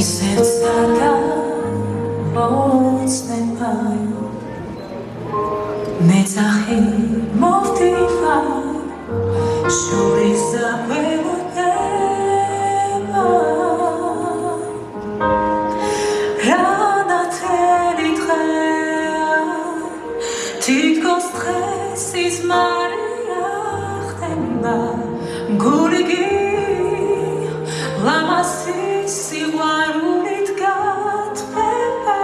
ისევ სადა მოწნება მეცახი მოვდივა შორის zapeloteba რანათელი დღეა თითქოს დღეს ის მარია ხდება გურიგი ლამაზი სიყვარულით გათბება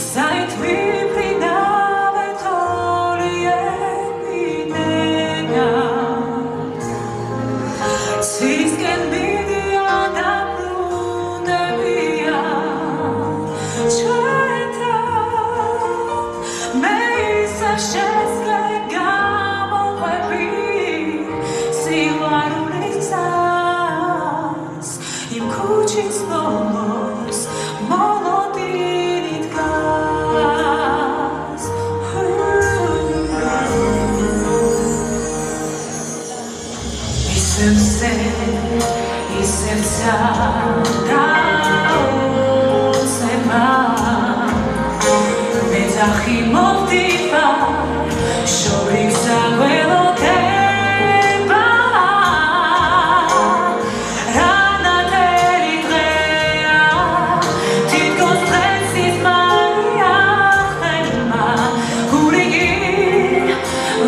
საით ვიფრინავე თოლიებიდენა ცისკენ მიდიან დაბრუნებია ჩვენთან მე ისე შესგე გამოყვები სიყვარულით იმ ქუჩის ბოლოს მოლოდინი დგას ისევ საოცება მეძახი მოვდივა შორის zapeloteba რანათელი დღეა თითქოს დღეს ის მარია ხდება გურიგი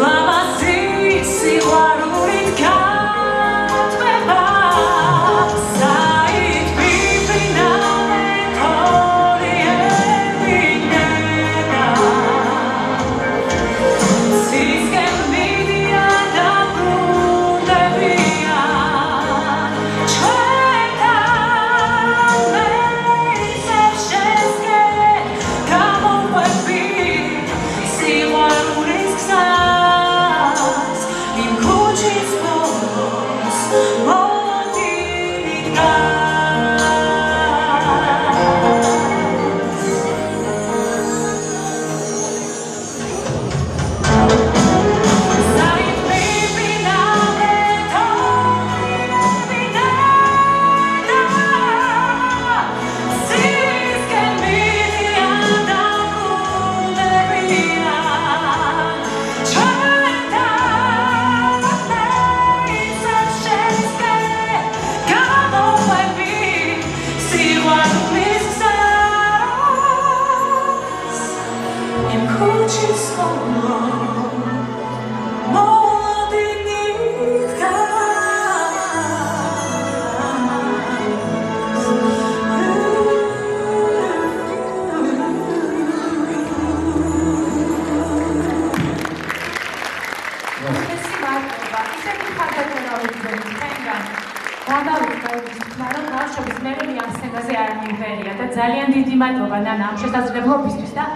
ლამაზი სიყვარულით გათბება საით ვიფრინავე თოლიებიდენა ცისკენ მიდიან დაბრუნებია ჩვენთან მე ისევ შესგე გამოყვები სიყვარულის გზას იმ ქუჩის ბოლოს მოლოდინი დგას საით ვიფრინავე თოლიებიდენა ცისკენ მიდიან დაბრუნებია ჩვენთან მე ისევ შესგე გამოყვები სიყვარულის გზას იმ ქუჩის ბოლოს მოლოდინი ძალიან დიდი მადლობა ნანა ამ შესაძლებლობისთვის და